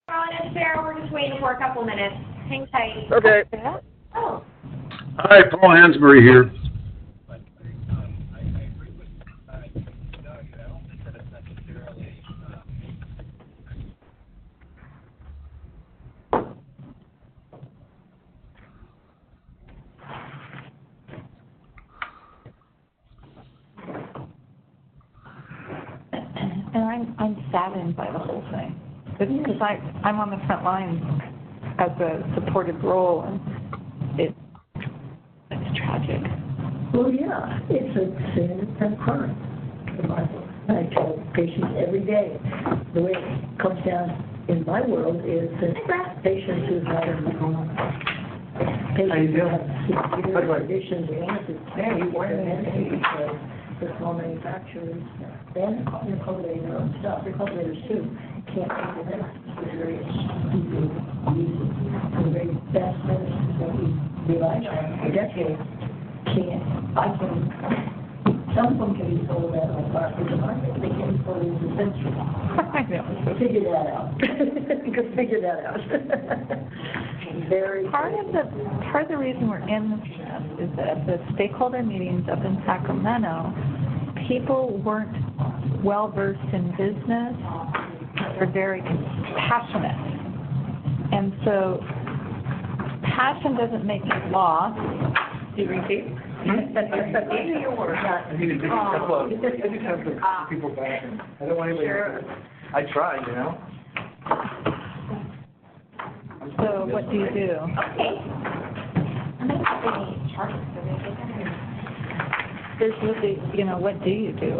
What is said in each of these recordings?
On it, Sarah. We're just waiting for a couple minutes. Hang tight. Okay. Oh. Hi, Paul Hansberry here. And I'm saddened by the whole thing. Because I'm on the front lines as a supportive role, and it's tragic. Well, yeah, it's a sin and crime in my book. I tell patients every day, the way it comes down in my world is that patients who have patients who have severe conditions or illnesses because the small manufacturers and they're cultivating their own stuff. They're cultivators too. Can't take the with various people using the very best medicines that we relied on for decades. Some of them can be sold at a farmer's market. They can be sold as dispensaries. I know. Figure that out. You can figure that out. Part of the reason we're in this mess is that at the stakeholder meetings up in Sacramento, people weren't well versed in business. They're very passionate, and so passion doesn't make it law. Do you repeat? I need to do people back. I don't want anybody. Sure. I try, you know. So what do you do? Okay. I'm going to have any charges for this. There's really, what do you do?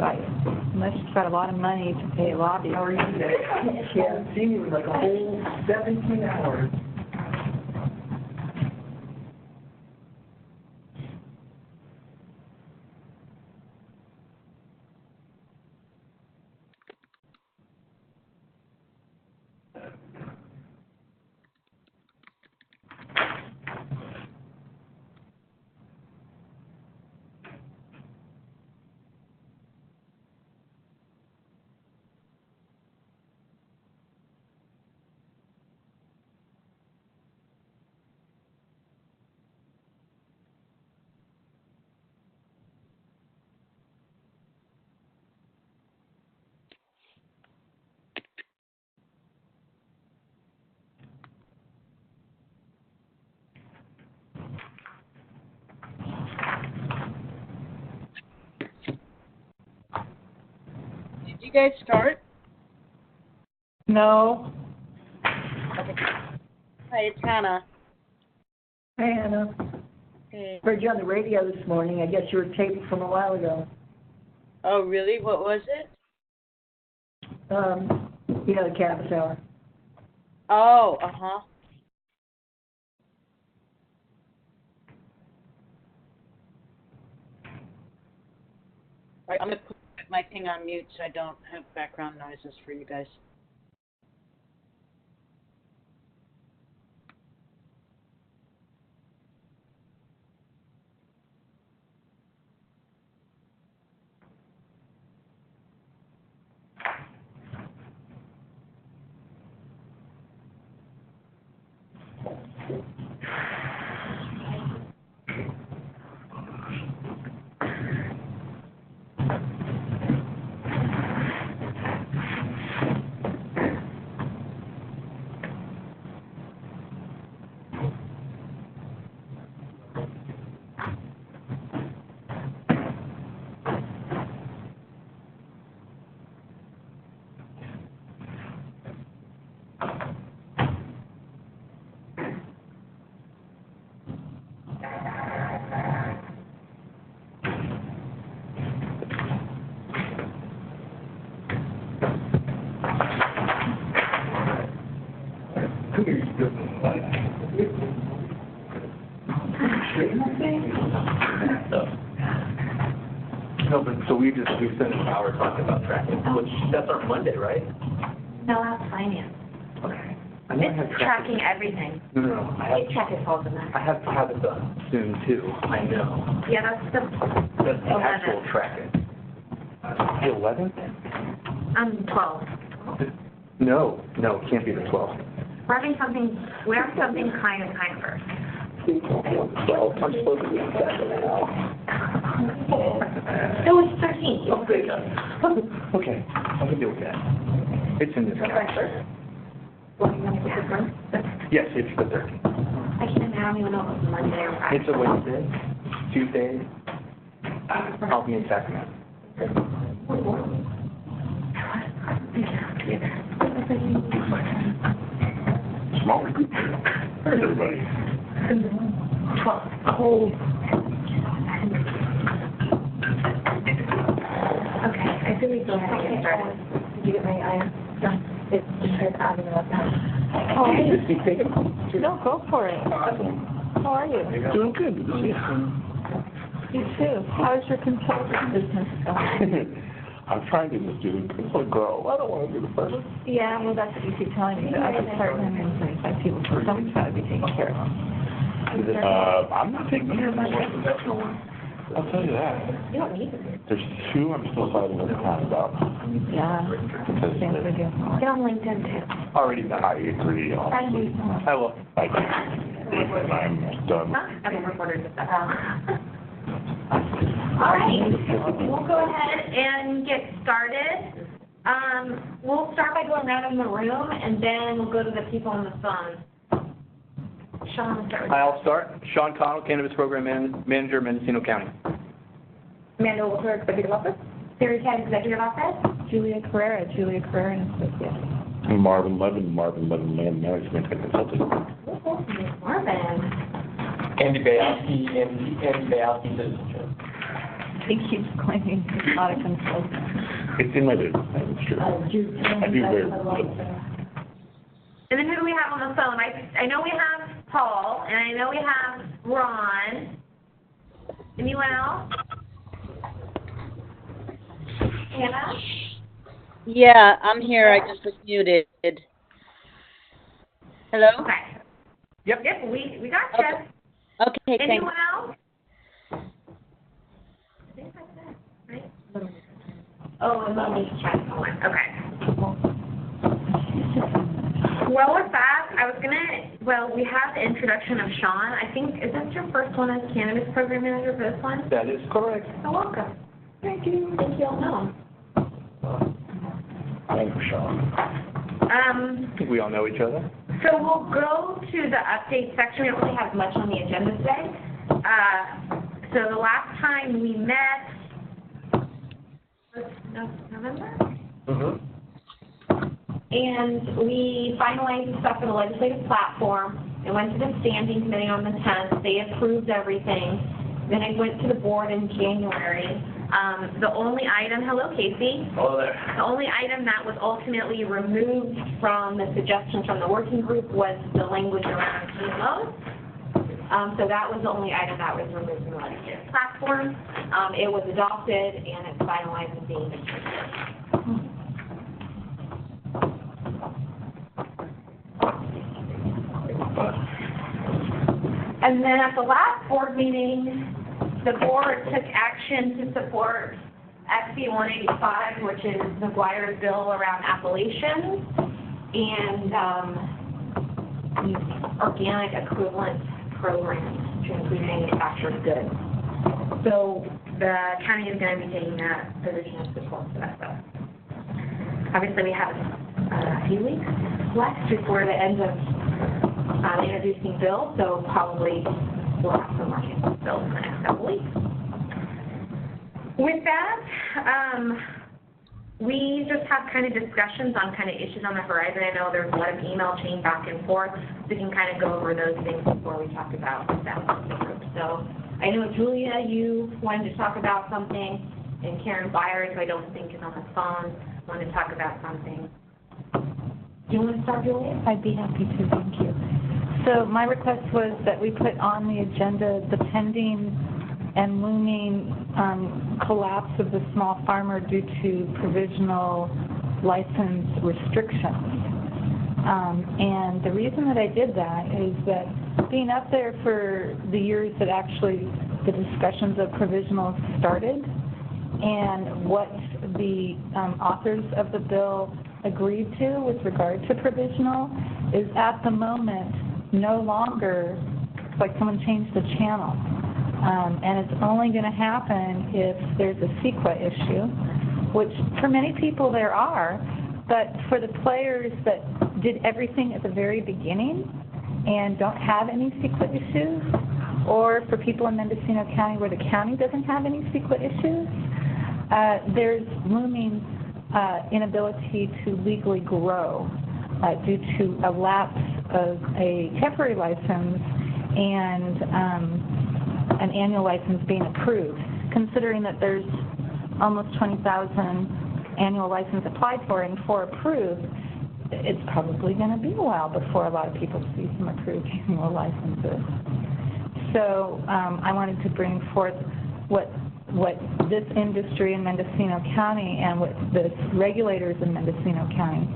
Unless you've got a lot of money to pay a lobbyist. How are you today? She hasn't seen you in like a whole 17 hours. Did you guys start? No. Okay. Hi, it's Hannah. Hey, Anna. Hey. Heard you on the radio this morning. I guess you were taped from a while ago. Oh, really? What was it? The Cannabis Hour. Oh, uh-huh. Right, I'm going to put my thing on mute so I don't have background noises for you guys. No, but so we spent an hour talking about tracking, which that's our Monday, right? No, that's finance. Okay. I know I have It's tracking everything. No. I check it falls in that. I have to have it done soon too. I know. Yeah, that's the That's the actual tracking. The 11th? 12. No, it can't be the 12th. We're having something kind first. Well, I'm supposed to be in second now. No, it's 13. Okay, I can deal with that. It's in this guy. Yes, it's the 13th. I don't even know if it's Monday or Friday. It's a Wednesday, Tuesday. I'll be in Sacramento. Small group. Where's everybody? 12. Cold. Okay, I think we go ahead and get started. Did you get my iron? No. It's just adding it up now. Oh, Is he taking them? no, go for it. How are you? Doing good. Good to see you. You too. How's your consulting business going? I'm trying to just do this for grow. I don't want to do the first. Yeah, well, that's what you keep telling me, that I can start hiring 25 people, so someone's got to be taking care of them. I'm not taking care of myself. I'll tell you that. You don't need to. There's two I'm still fighting with the town about. Yeah, same with you. Get on LinkedIn too. Already done. I agree. I will. I can't. I'm done. I've been recorded with that. All right, we'll go ahead and get started. We'll start by going around in the room, and then we'll go to the people on the phone. Sean, start with you. I'll start. Sean Connell, Cannabis Program Manager, Mendocino County. Amanda Wilker, Executive Office. Siri Ted, Executive Office. Julia Carrera and Associates. I'm Marvin Levin, Land Management and Consulting. Marvin. Andy Bayowski, Citizenship. He keeps claiming he's not a consultant. It's in my business. It's true. I do very little. And then who do we have on the phone? I know we have Paul, and I know we have Ron. Anyone else? Hannah? Yeah, I'm here. I just was muted. Hello? Okay. Yep. Yep, we got you. Okay, thanks. Anyone else? I think that's it, right? Oh, and Monique chatting on. Okay. Well, with that, we have the introduction of Sean. I think, is this your first one as Cannabis Program Manager for this one? That is correct. You're welcome. Thank you. Thank you all know. Thank you, Sean. I think we all know each other. So we'll go to the update section. We don't really have much on the agenda today. So the last time we met was November? Mm-hmm. And we finalized stuff for the legislative platform. It went to the standing committee on the 10th. They approved everything. Then it went to the board in January. The only item, hello Casey. Hello there. The only item that was ultimately removed from the suggestions from the working group was the language around GMOs. So that was the only item that was removed from the legislative platform. It was adopted and it's finalized and being distributed. And then at the last board meeting, the board took action to support SB 185, which is McGuire's bill around appellations and organic equivalent programs to include manufactured goods. So the county is going to be taking that position of support for that bill. Obviously, we have a few weeks left before the end of introducing bills, so probably we'll have some more bills in the next couple weeks. With that, we just have kind of discussions on kind of issues on the horizon. I know there's a lot of email chain back and forth, so we can kind of go over those things before we talk about that group. So I know, Julia, you wanted to talk about something, and Karen Byers, who I don't think is on the phone, wanted to talk about something. Do you want to start, Julia? I'd be happy to, thank you. So my request was that we put on the agenda the pending and looming collapse of the small farmer due to provisional license restrictions. And the reason that I did that is that being up there for the years that actually the discussions of provisional started and what the authors of the bill agreed to with regard to provisional is at the moment no longer, it's like someone changed the channel. And it's only going to happen if there's a CEQA issue, which for many people there are, but for the players that did everything at the very beginning and don't have any CEQA issues, or for people in Mendocino County where the county doesn't have any CEQA issues, there's looming inability to legally grow due to a lapse of a temporary license and an annual license being approved. Considering that there's almost 20,000 annual licenses applied for and 4 approved, it's probably going to be a while before a lot of people see some approved annual licenses. So I wanted to bring forth what this industry in Mendocino County and what the regulators in Mendocino County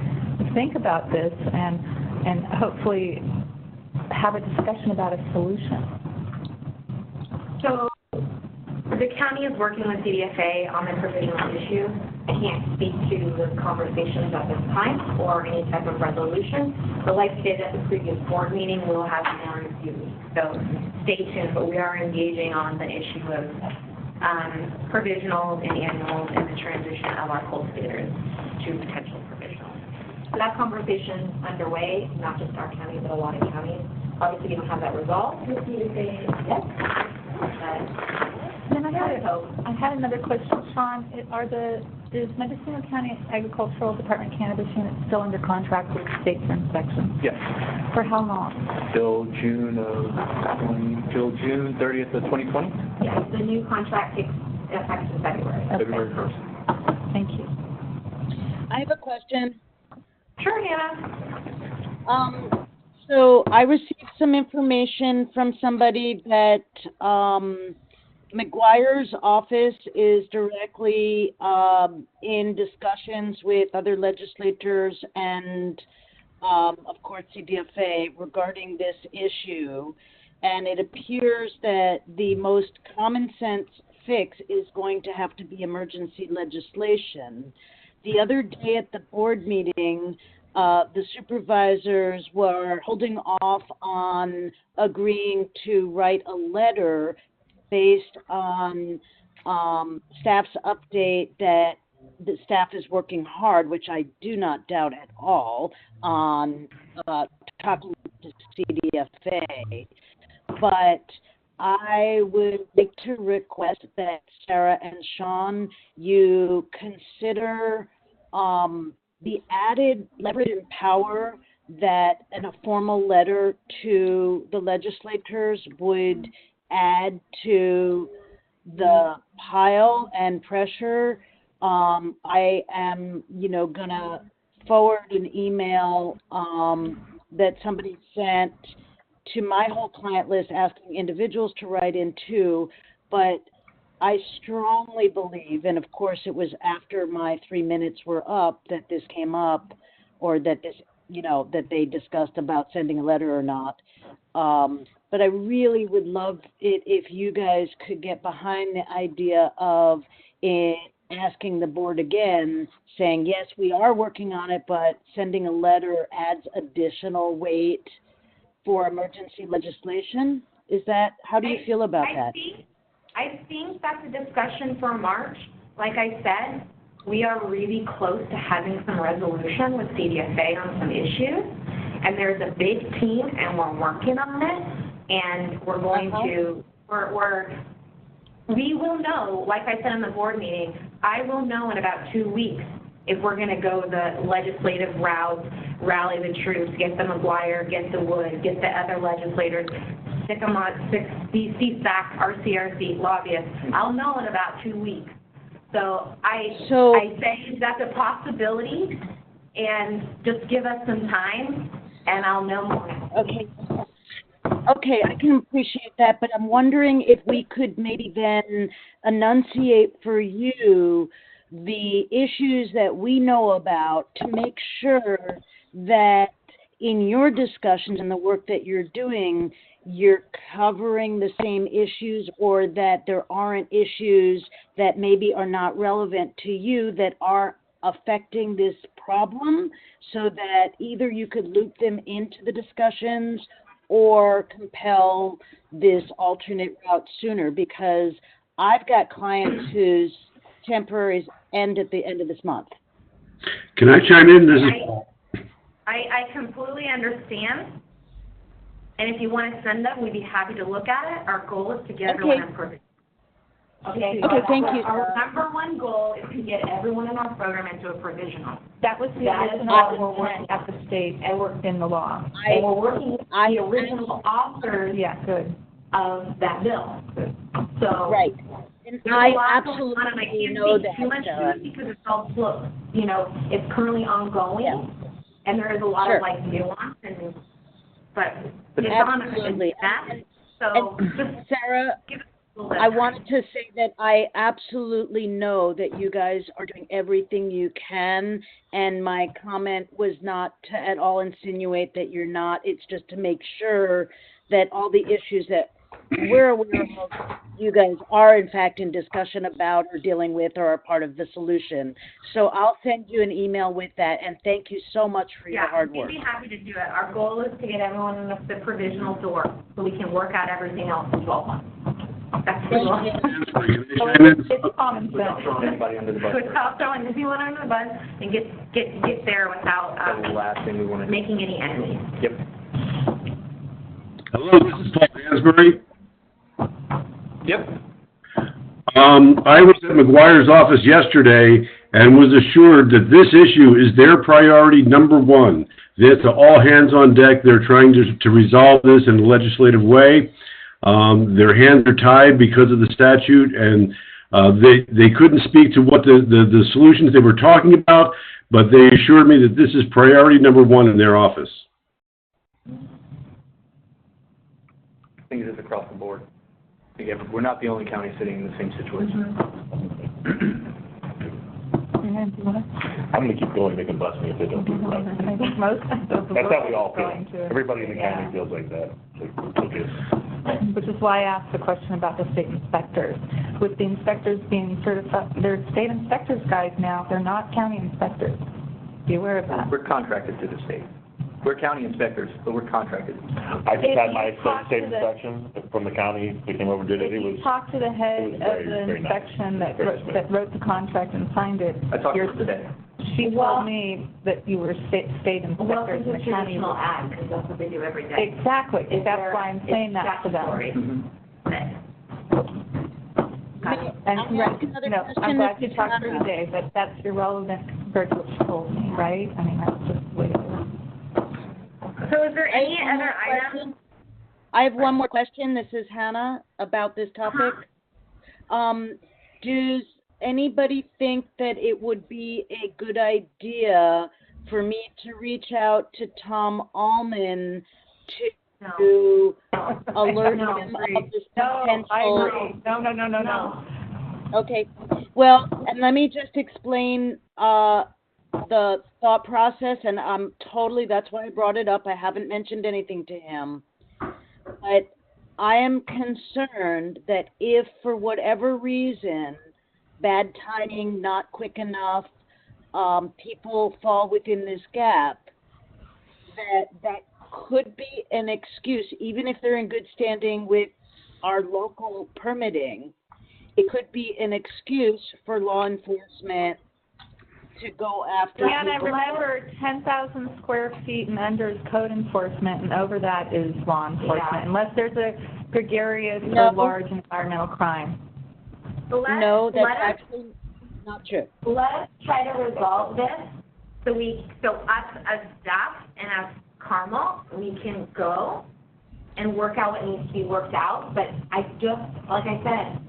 think about this, and hopefully have a discussion about a solution. So the county is working with CDFA on the provisional issue. I can't speak to the conversations at this time or any type of resolution, but like I said at the previous board meeting, we'll have more in a few weeks. So stay tuned, but we are engaging on the issue of provisionals and annuals and the transition of our cultivators to potential provisionals. So that conversation is underway, not just our county, but a lot of counties. Obviously, we don't have that resolved with CDFA yet. Then I had another question, Sean. Is Mendocino County Agricultural Department Cannabis Unit still under contract with the state for inspection? Yes. For how long? Till June 30th of 2020? Yes, the new contract takes effect in February. Okay. February 1st. Thank you. I have a question. Sure, Hannah. So I received some information from somebody that McGuire's office is directly in discussions with other legislators and, of course, CDFA regarding this issue. And it appears that the most common sense fix is going to have to be emergency legislation. The other day at the board meeting, the supervisors were holding off on agreeing to write a letter based on staff's update that the staff is working hard, which I do not doubt at all, on talking to CDFA. But I would like to request that Sarah and Sean, you consider the added leverage and power that in a formal letter to the legislators would add to the pile and pressure. I am, gonna forward an email that somebody sent to my whole client list asking individuals to write in too, but I strongly believe, and of course it was after my 3 minutes were up that this came up, or that this, that they discussed about sending a letter or not. But I really would love it if you guys could get behind the idea of asking the board again, saying, yes, we are working on it, but sending a letter adds additional weight for emergency legislation. How do you feel about that? I think that's a discussion for March. Like I said, we are really close to having some resolution with CDFA on some issues, and there's a big team, and we're working on it, and we're going to, we will know, like I said in the board meeting, I will know in about 2 weeks if we're going to go the legislative route, rally the troops, get the McGuire, get the Wood, get the other legislators, stick them on CSAC, RCRC, lobbyists. I'll know in about 2 weeks. So I say that's a possibility, and just give us some time, and I'll know more. Okay, I can appreciate that, but I'm wondering if we could maybe then enunciate for you the issues that we know about to make sure that in your discussions and the work that you're doing, you're covering the same issues, or that there aren't issues that maybe are not relevant to you that are affecting this problem so that either you could loop them into the discussions or compel this alternate route sooner, because I've got clients whose temporaries end at the end of this month. Can I chime in? This is I completely understand. And if you want to send them, we'd be happy to look at it. Our goal is to get everyone in provision. Okay, Thank you. Our number one goal is to get everyone in our program into a provisional. That was the original intent at the state and we're in the law. And we're working with the original authors of that bill. So right. And I absolutely know that. Too much because it's all close. You know, it's currently ongoing, and there is a lot of like nuance but it's absolutely. on so just Sarah, give it a little bit I wanted to say that I absolutely know that you guys are doing everything you can, and my comment was not to at all insinuate that you're not. It's just to make sure that all the issues that we're aware of, you guys are in fact in discussion about or dealing with or are part of the solution. So I'll send you an email with that, and thank you so much for your hard work. We'd be happy to do it. Our goal is to get everyone in the provisional to work so we can work out everything else in 12 months. That's the goal. It's common sense. Without throwing anybody under the bus. Without throwing anyone under the bus and get there without That's the last thing we want to do. making any enemies. Yep. hello. This is Paul Hansberry. Yep. I was at McGuire's office yesterday and was assured that this issue is their priority number one. That's all hands on deck. They're trying to resolve this in a legislative way. Their hands are tied because of the statute, and they couldn't speak to what the solutions they were talking about, but they assured me that this is priority number one in their office. I think it is across the board. Again, we're not the only county sitting in the same situation. I'm going to keep going. They can bust me if they don't do it right. I think most of the That's how we all going feel. to. Everybody in the county feels like that. Okay. Which is why I asked the question about the state inspectors. With the inspectors being certified, they're state inspectors, guys, now. They're not county inspectors. Be aware of that. We're contracted to the state. We're county inspectors, but we're contracted. I just If had my you talk state to the- inspection from the county. They came over and did it. If It you was. talk to the head it was of very, the very nice. inspection Very smooth. that wrote the contract and signed it, I talked to her today. she told me that you were state inspectors in the county. Traditional ag, because that's what they do every day. Exactly. It's That's their- why I'm saying it's that to them. statutory. And I'll ask another you know, question, I'm glad you Mrs. talked to her Hannah. today, but that's irrelevant compared to what she told me, right? I mean, that's just the way it is. So is there any I have one other more items? question. I have one more question. This is Hannah about this topic. Does anybody think that it would be a good idea for me to reach out to Tom Allman to alert No, him agree. of this No, potential? I agree. No. Okay. Well, and let me just explain the thought process, and that's why I brought it up. I haven't mentioned anything to him. But I am concerned that if for whatever reason, bad timing, not quick enough, people fall within this gap, that could be an excuse, even if they're in good standing with our local permitting. It could be an excuse for law enforcement to go after And I people. remember 10,000 square feet and under is code enforcement, and over that is law enforcement, Yeah. unless there's a gregarious No. or large environmental crime. So No, that's actually not true. let's try to resolve this so us as staff and as Carmel, we can go and work out what needs to be worked out. But I just, like I said,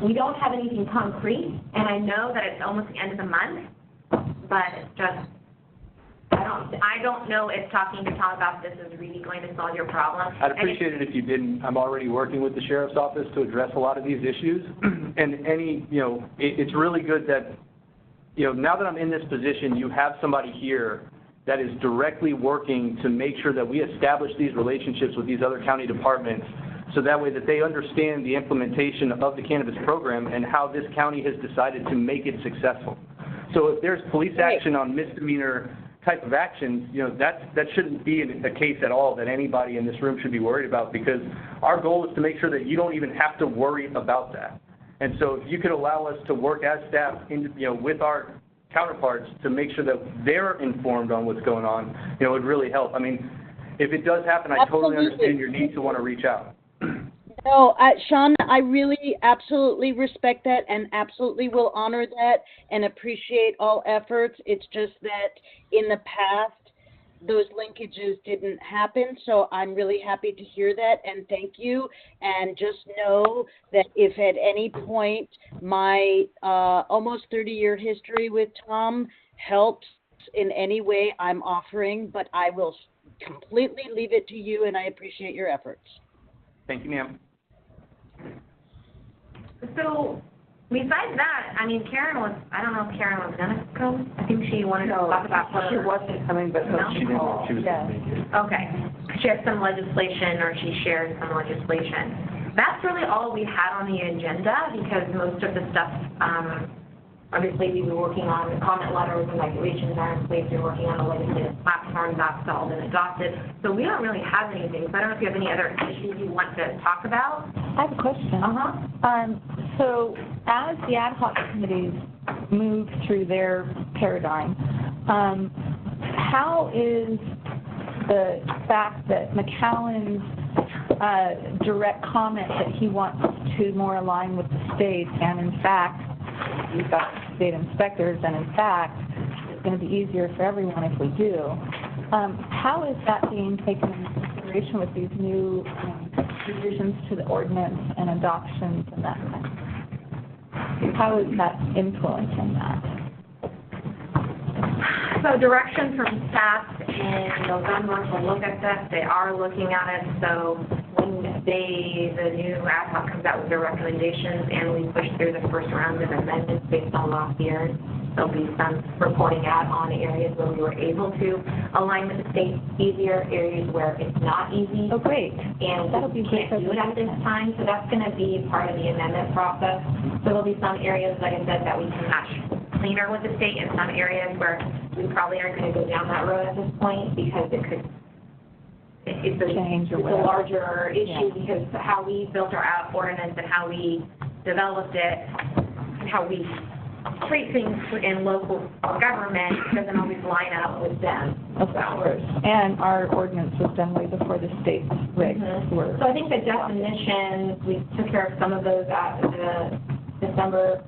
we don't have anything concrete, and I know that it's almost the end of the month, but just, I don't know if talking to Tom about this is really going to solve your problem. I'd appreciate it if you didn't. I'm already working with the sheriff's office to address a lot of these issues. And it's really good that, now that I'm in this position, you have somebody here that is directly working to make sure that we establish these relationships with these other county departments, so that way that they understand the implementation of the cannabis program and how this county has decided to make it successful. So if there's police action on misdemeanor type of actions, that shouldn't be a case at all that anybody in this room should be worried about, because our goal is to make sure that you don't even have to worry about that. And so if you could allow us to work as staff with our counterparts to make sure that they're informed on what's going on, it would really help. I mean, if it does happen, I totally understand your need to want to reach out. No, Sean, I really absolutely respect that and absolutely will honor that and appreciate all efforts. It's just that in the past, those linkages didn't happen, so I'm really happy to hear that, and thank you. And just know that if at any point my almost 30-year history with Tom helps in any way, I'm offering, but I will completely leave it to you, and I appreciate your efforts. Thank you, ma'am. So, besides that, I mean, I don't know if Karen was going to come. I think she wanted to talk about her. She wasn't coming, but No? She was Yes. Okay. She has some legislation, or she shared some legislation. That's really all we had on the agenda, because most of the stuff, obviously we were working on the comment letters and regulations are in place. We're working on the legislative platform that's all been adopted. So we don't really have anything. So I don't know if you have any other issues you want to talk about. I have a question. So as the ad hoc committees move through their paradigm, how is the fact that McAllen's direct comment that he wants to more align with the state, and in fact, we've got state inspectors, and in fact, it's going to be easier for everyone if we do. How is that being taken into consideration with these new revisions to the ordinance and adoptions and that kind of thing? How is that influencing that? So direction from staff in November to look at this. They are looking at it. So when the new ad hoc comes out with their recommendations and we push through the first round of amendments based on last year, there'll be some reporting out on areas where we were able to align with the state easier, areas where it's not easy. Oh, great. And That'll be we can't do it at this time, so that's going to be part of the amendment process. So there'll be some areas, like I said, that we can match cleaner with the state, and some areas where we probably aren't going to go down that road at this point, because it's a larger issue, because how we built our ordinance and how we developed it and how we treat things in local government doesn't always line up with them. Of course. And our ordinance was done way before the state regs were. So I think the definitions, we took care of some of those at the December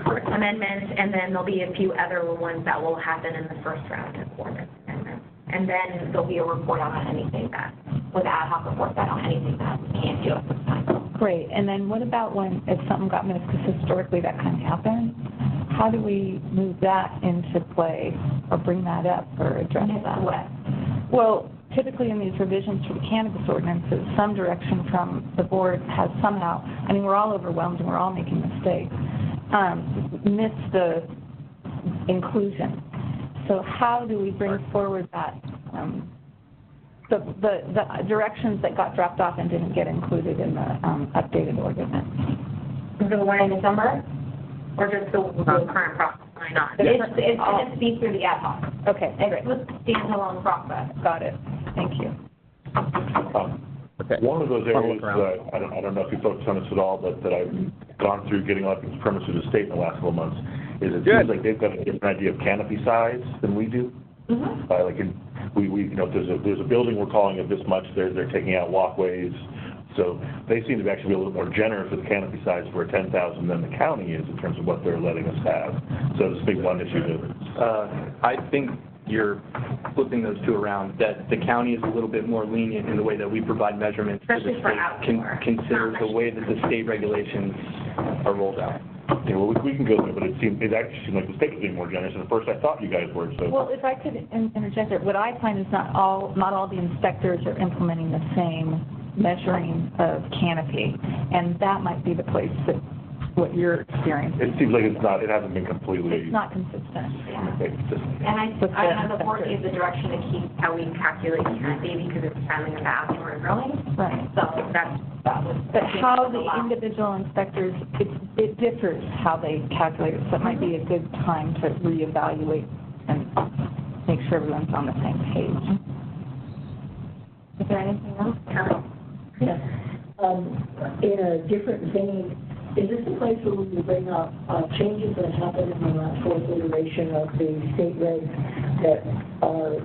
amendments, and then there'll be a few other ones that will happen in the first round of ordinance amendments. And then there'll be a report on anything that, with ad hoc reports on anything that we can't do at this time. Great. And then what about if something got missed, because historically that kind of happened? How do we move that into play or bring that up or address that? What? Well, typically in these revisions for the cannabis ordinances, some direction from the board has somehow, I mean, we're all overwhelmed and we're all making mistakes, missed the inclusion. So how do we bring forward that, the directions that got dropped off and didn't get included in the updated ordinance? The one in December? Or just the current process going on? It's going to speak through the ad hoc. Okay, great. It's a standalone process. Got it. Thank you. Okay. One of those areas that I don't know if you focus on this at all, but that I've gone through getting elections permits through the state in the last couple of months, is it seems like they've got a different idea of canopy size than we do. Mm-hmm. If there's a building we're calling it this much, they're taking out walkways. So they seem to actually be a little more generous with canopy size for a 10,000 than the county is in terms of what they're letting us have. So this big one issue to I think you're flipping those two around, that the county is a little bit more lenient in the way that we provide measurements. Especially for outdoor. Consider the way that the state regulations are rolled out. Yeah, well, we can go there, but it actually seemed like the state was being more generous. And at first I thought you guys were. So. Well, if I could interject there, what I find is not all the inspectors are implementing the same measuring of canopy, and that might be the place that what you're experiencing. It seems like it hasn't been completely. It's not consistent. And I know the board gave the direction to keep how we calculate canopy because it's friendly and outdoor growing. Right. So that was. But how the individual inspectors, it differs how they calculate it, so it might be a good time to reevaluate and make sure everyone's on the same page. Is there anything else? Yes. In a different vein, is this a place where we can bring up changes that happened in the fourth iteration of the state regs that are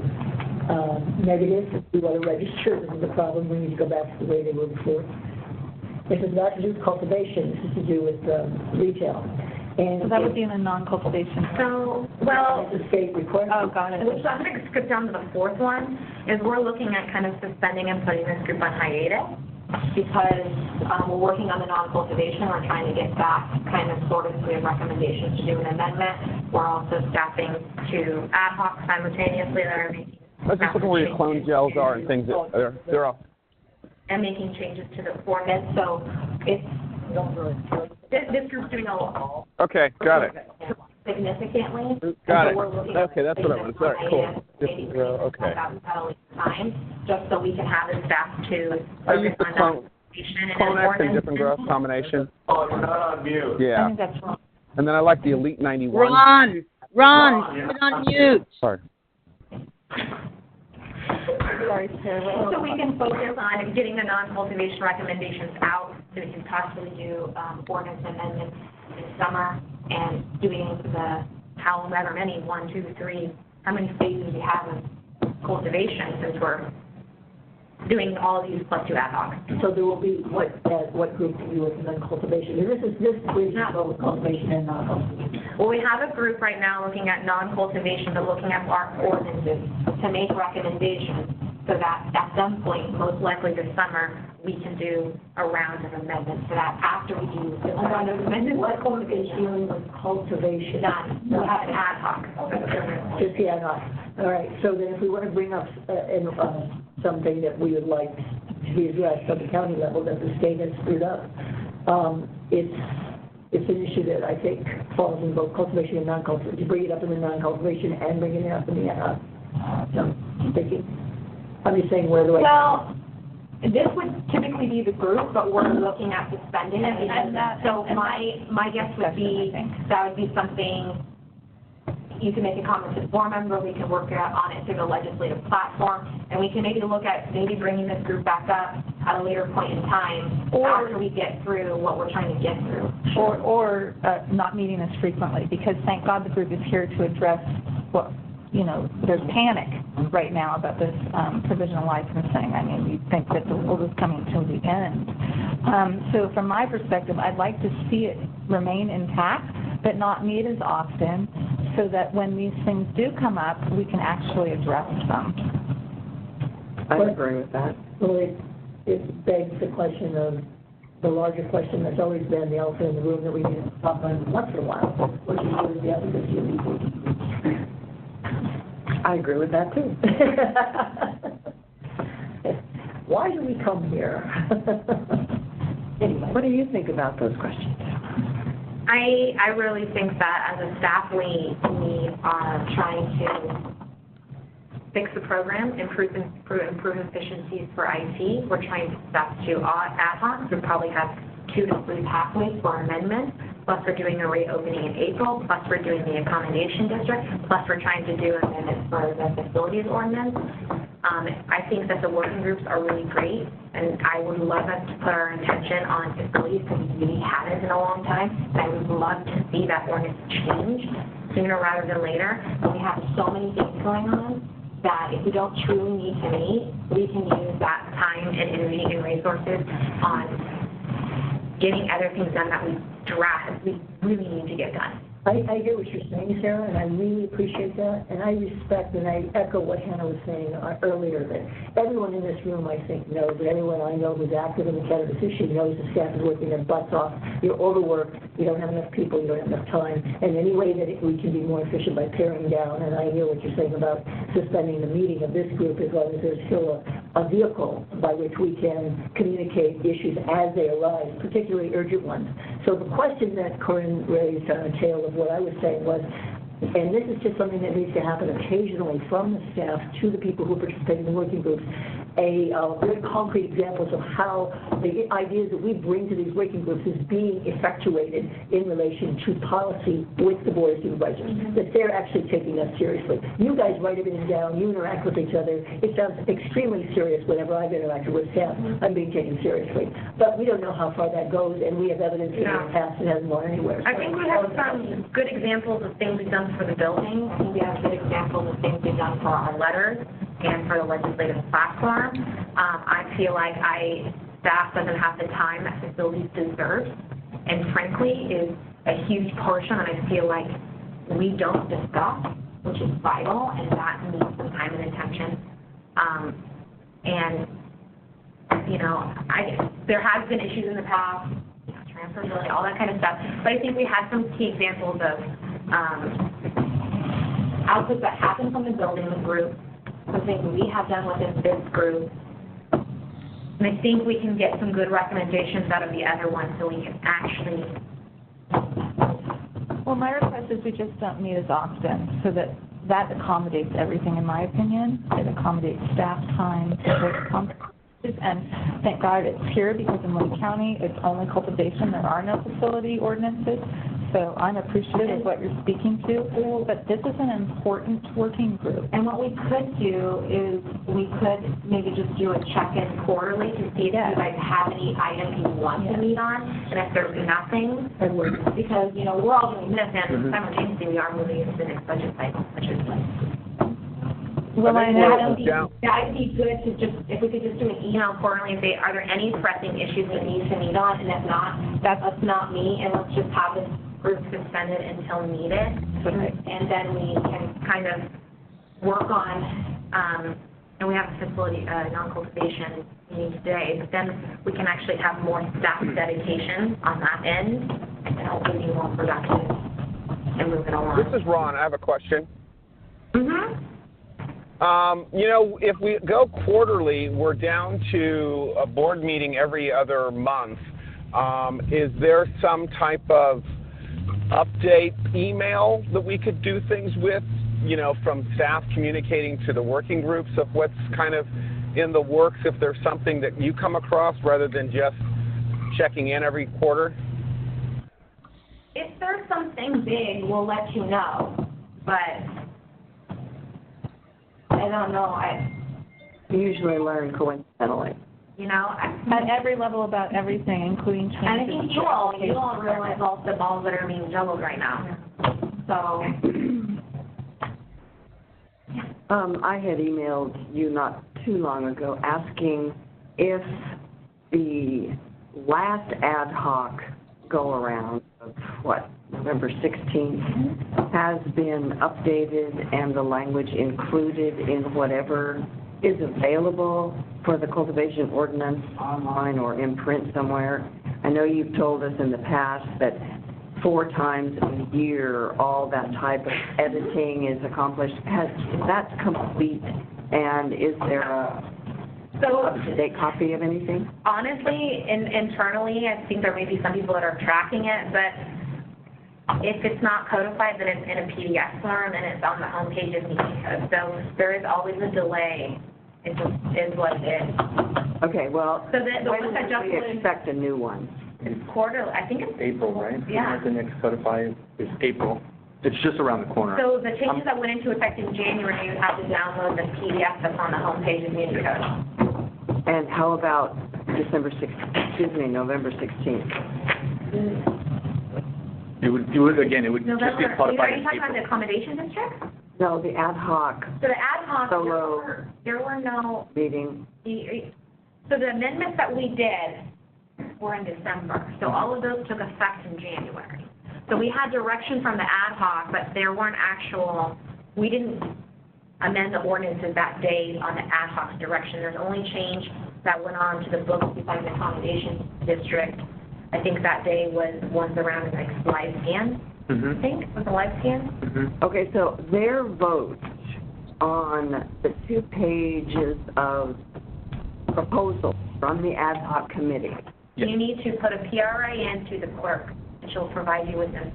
negative? If we want to register, this is a problem, we need to go back to the way they were before. This is not to do with cultivation, this is to do with retail. And So that would be in a non-cultivation. So, well, it's a state requirement. Oh, got it. so I'm going to skip down to the fourth one, is we're looking at kind of suspending and putting this group on hiatus because we're working on the non-cultivation. We're trying to get back kind of sorted, so we have recommendations to do an amendment. We're also staffing to ad hoc simultaneously that are making. I was just looking where your clone gels are and things that they're all. And making changes to the ordinance, so it's, this group's doing a lot. Okay, got it. Significantly. Got And it. so we're looking Okay, that's what I wanted. All right, cool. Maybe Just, okay. time, just so we can have the staff to I focus used the on clone, and Clonex and different growth combination. Oh, you're not on mute. I Yeah. think that's wrong. And then I like the Elite 91. Ron, put it on mute. Sorry. Sorry, Sarah. So we can focus on getting the non-cultivation recommendations out, so we can possibly do ordinance amendments this summer, and doing the however many, 1, 2, 3, how many phases we have of cultivation, since we're doing all these plus 2 ad hoc. So there will be, what group do you recommend cultivation? This is both cultivation and non-cultivation. Well, we have a group right now looking at non-cultivation, but looking at our ordinances to make recommendations, so that at some point, most likely this summer, we can do a round of amendments for that after we do a round of amendments. What is dealing with cultivation? Done. We'll have an ad hoc. Just the ad hoc. All right, so then if we want to bring up something that we would like to be addressed at the county level that the state has screwed up, it's an issue that I think falls in both cultivation and non-cultivation. You bring it up in the non-cultivation and bring it up in the ad hoc. So I'm thinking, I'm just saying, where do I? Well, this would typically be the group, but we're looking at suspending it. So my guess would be, that would be something, you can make a comment to the board member, we can work on it through the legislative platform, and we can maybe look at maybe bringing this group back up at a later point in time, after we get through what we're trying to get through. Or not meeting as frequently, because thank God the group is here to address what, there's panic right now about this provisional licensing. I mean, we think that the world is coming to the end. So from my perspective, I'd like to see it remain intact, but not meet as often, so that when these things do come up, we can actually address them. I agree with that. Well, it begs the question of, the larger question that's always been the elephant in the room that we need to talk about once in a while, which is what is the efficacy of these things. I agree with that too. Why do we come here? Anyway. What do you think about those questions? I really think that as a staff, we are trying to fix the program, improve efficiencies for IT. We're trying to staff to ad hoc. We probably have 2 to 3 pathways for amendments. Plus we're doing a reopening in April, plus we're doing the accommodation district, plus we're trying to do amendments for the facilities ordinance. I think that the working groups are really great, and I would love us to put our attention on facilities, because we really haven't in a long time, and I would love to see that ordinance change sooner rather than later. But we have so many things going on that if we don't truly need to meet, we can use that time and energy and resources on getting other things done that we really need to get done. I hear what you're saying, Sarah, and I really appreciate that, and I respect and I echo what Hannah was saying earlier, that everyone in this room, I think, knows, and everyone I know who's active in the cannabis issue knows the staff is working their butts off. You're overworked, you don't have enough people, you don't have enough time, and any way that we can be more efficient by paring down, and I hear what you're saying about suspending the meeting of this group as long as there's still a vehicle by which we can communicate issues as they arise, particularly urgent ones. So the question that Corinne raised on the tail of what I was saying was, and this is just something that needs to happen occasionally from the staff to the people who participate in the working groups, very concrete examples of how the ideas that we bring to these working groups is being effectuated in relation to policy with the Board of Supervisors, that they're actually taking us seriously. You guys write everything down, you interact with each other. It sounds extremely serious whenever I've interacted with staff. I'm being taken seriously. But we don't know how far that goes, and we have evidence in the past it hasn't gone anywhere. I think we have some good examples of things we've done for the building. I think we have good examples of things we've done for our letters and for the legislative platform. I feel like staff doesn't have the time that facilities deserve, and frankly is a huge portion that I feel like we don't discuss, which is vital, and that needs some time and attention. And, you know, there has been issues in the past, transferability, all that kind of stuff, but I think we had some key examples of outputs that happen from the building group, some things we have done within this group, and I think we can get some good recommendations out of the other ones so we can actually. Well, my request is we just don't meet as often, so that accommodates everything, in my opinion. It accommodates staff time, and thank God it's here, because in Lake County, it's only cultivation. There are no facility ordinances. So I'm appreciative of what you're speaking to, but this is an important working group. And what we could do is we could maybe just do a check-in quarterly to see if you guys have any items you want to meet on, and if there's nothing, because, you know, we're all doing this, and simultaneously we are moving into the next budget cycle, which is like. Well, I know. That'd be good to just, if we could just do an email quarterly and say, are there any pressing issues we need to meet on, and if not, let's not meet, and let's just have this group suspended until needed, and then we can kind of work on, and we have a facility, non-cultivation meeting today, but then we can actually have more staff dedication on that end, and hopefully be more productive and move it along. This is Ron. I have a question. Mm-hmm. You know, if we go quarterly, we're down to a board meeting every other month. Is there some type of update email that we could do things with, you know, from staff communicating to the working groups of what's kind of in the works, if there's something that you come across, rather than just checking in every quarter? If there's something big, we'll let you know, but I don't know. You usually learn coincidentally. You know, At every level about everything, including changes. and I think you all realize all the balls that are being juggled right now. So, I had emailed you not too long ago asking if the last ad hoc go-around of, November 16th has been updated and the language included in whatever is available for the cultivation ordinance online or in print somewhere. I know you've told us in the past that 4 times a year all that type of editing is accomplished. Is that complete, and is there a up-to-date copy of anything? honestly, internally, I think there may be some people that are tracking it, but if it's not codified, then it's in a PDF form and it's on the homepage of meeting code. So there is always a delay. It just is what it is. Okay, well, So the when ones that do we just expect a new one? it's quarterly. I think it's April, right? Yeah. The next codified is April. It's just around the corner. So the changes that went into effect in January, you have to download the PDF that's on the homepage of meeting code. And how about November 16th? It would just be November, codified are you in talking about the April. accommodation district? No, the ad hoc So the ad hoc, Solo. there were no, meeting. so the amendments that we did were in December. So all of those took effect in January. So we had direction from the ad hoc, but there weren't we didn't amend the ordinances that day on the ad hoc direction. There's only change that went on to the books beside the accommodation district. I think that day was ones around like live scans, I think, was the live scan. Okay, so their vote on the 2 pages of proposal from the ad hoc committee. You need to put a PRA in to the clerk, and she'll provide you with them.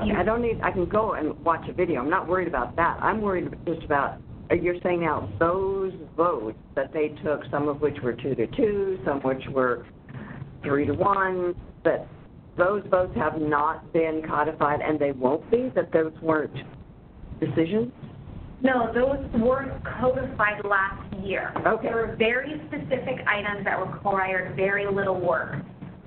I don't need, I can go and watch a video. I'm not worried about that. I'm worried just about, you're saying now those votes that they took, some of which were 2-2, some which were 3-1, that those votes have not been codified and they won't be, that those weren't decisions? No, those were codified last year. Okay. There were very specific items that required very little work.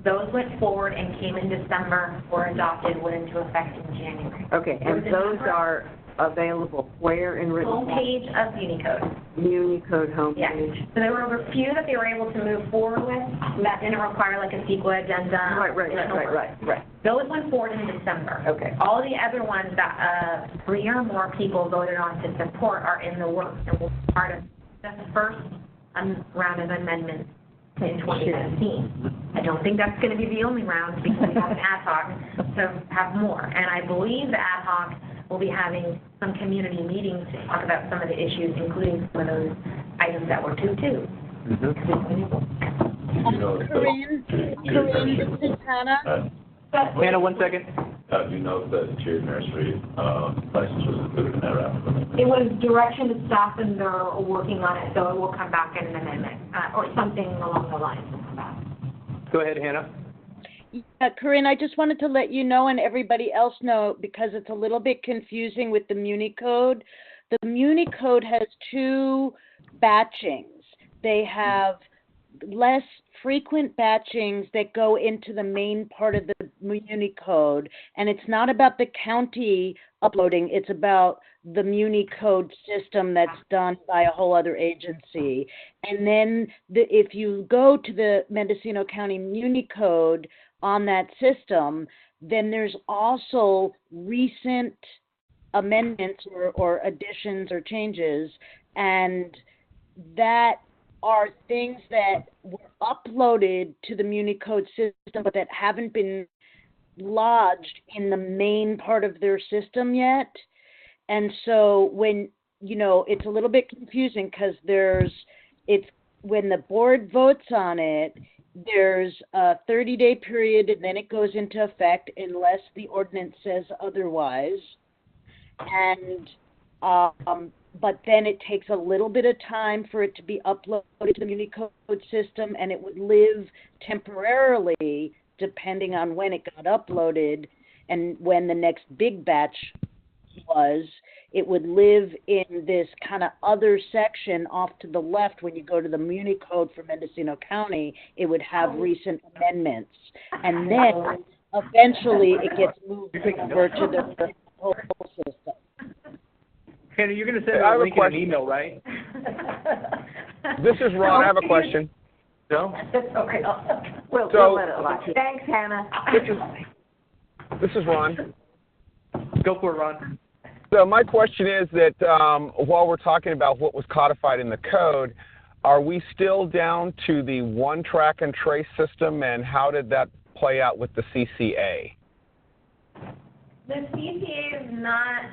Those went forward and came in December, were adopted, went into effect in January. Okay, and those are available where in written? Homepage of Unicode. Unicode Yes. homepage? So there were a few that they were able to move forward with that didn't require like a CEQA addendum. Right. Those went forward in December. Okay. All the other ones that 3 or more people voted on to support are in the works and will be part of the first round of amendments in 2017. I don't think that's going to be the only round because we have an ad hoc to have more. And I believe the ad hoc will be having some community meetings to talk about some of the issues, including some of those items that were 2-2. Corinne, this is Hannah. Hannah, 1 second. You know that tiered nursery license was included in that round. It was direction to staff, and they're working on it, so it will come back in an amendment, or something along the lines will come back. Go ahead, Hannah. Yeah, Corinne, I just wanted to let you know and everybody else know, because it's a little bit confusing with the Muni Code. The Muni Code has 2 batchings. They have less frequent batchings that go into the main part of the Muni Code, and it's not about the county uploading, it's about the Muni Code system that's done by a whole other agency. And then if you go to the Mendocino County Muni Code on that system, then there's also recent amendments or additions or changes, and that are things that were uploaded to the Muni Code system but that haven't been lodged in the main part of their system yet. And so when, it's a little bit confusing because when the board votes on it, there's a 30-day period and then it goes into effect unless the ordinance says otherwise. And but then it takes a little bit of time for it to be uploaded to the Muni Code system, and it would live temporarily depending on when it got uploaded and when the next big batch was. It would live in this kind of other section off to the left. When you go to the Muni Code for Mendocino County, it would have recent amendments. And then eventually it gets moved over to the whole system. Hannah, you're going to send a link in an email, right? This is Ron. I have a question. No? Okay. We'll let it lie. Thanks, Hannah. This is Ron. Go for it, Ron. So my question is that while we're talking about what was codified in the code, are we still down to the one track and trace system, and how did that play out with the CCA? The CCA is not...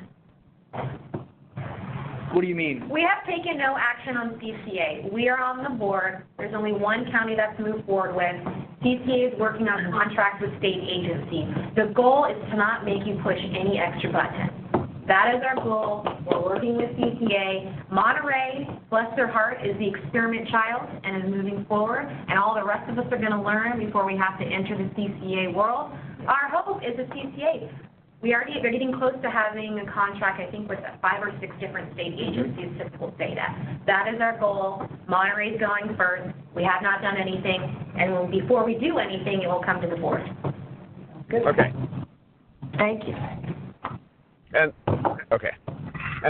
What do you mean? We have taken no action on CCA. We are on the board. There's only one county that's moved forward with. CCA is working on contracts with state agencies. The goal is to not make you push any extra buttons. That is our goal. We're working with CCA. Monterey, bless their heart, is the experiment child and is moving forward, and all the rest of us are going to learn before we have to enter the CCA world. Our hope is the CCA. They're getting close to having a contract, I think, with 5 or 6 different state agencies to pull data. That is our goal. Monterey's going first. We have not done anything, and before we do anything, it will come to the board. Good. Okay. Thank you. And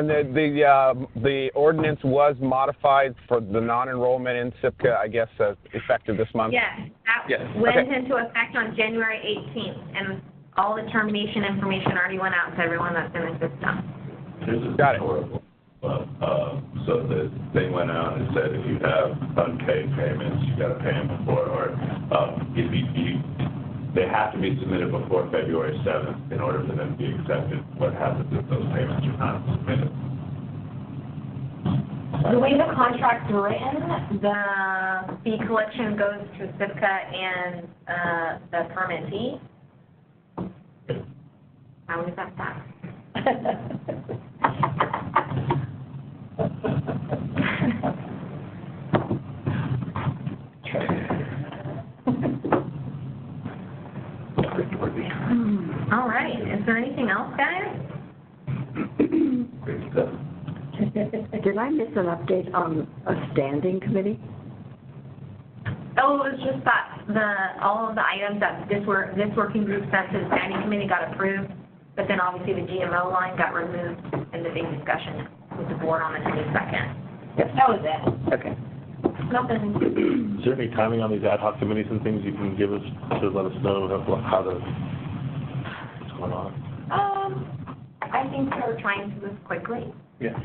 the ordinance was modified for the non-enrollment in SIPCA, I guess, effective this month? Yes. That went into effect on January 18th, and all the termination information already went out to everyone that's in the system. Got it. So the thing went out and said if you have unpaid payments, you got to pay them before, or they have to be submitted before February 7th in order for them to be accepted. What happens if those payments are not submitted? The way the contract's written, the fee collection goes to SIPCA and the permittee. How is that tax? All right, is there anything else, guys? Did I miss an update on a standing committee? Oh, it was just that all of the items that this working group sent to the standing committee got approved, but then obviously the GMO line got removed in the big discussion with the board on the 22nd. Yes. That was it. Okay. Nothing. Is there any timing on these ad hoc committees and things you can give us to let us know how what's going on? I think they're trying to move quickly. Yeah.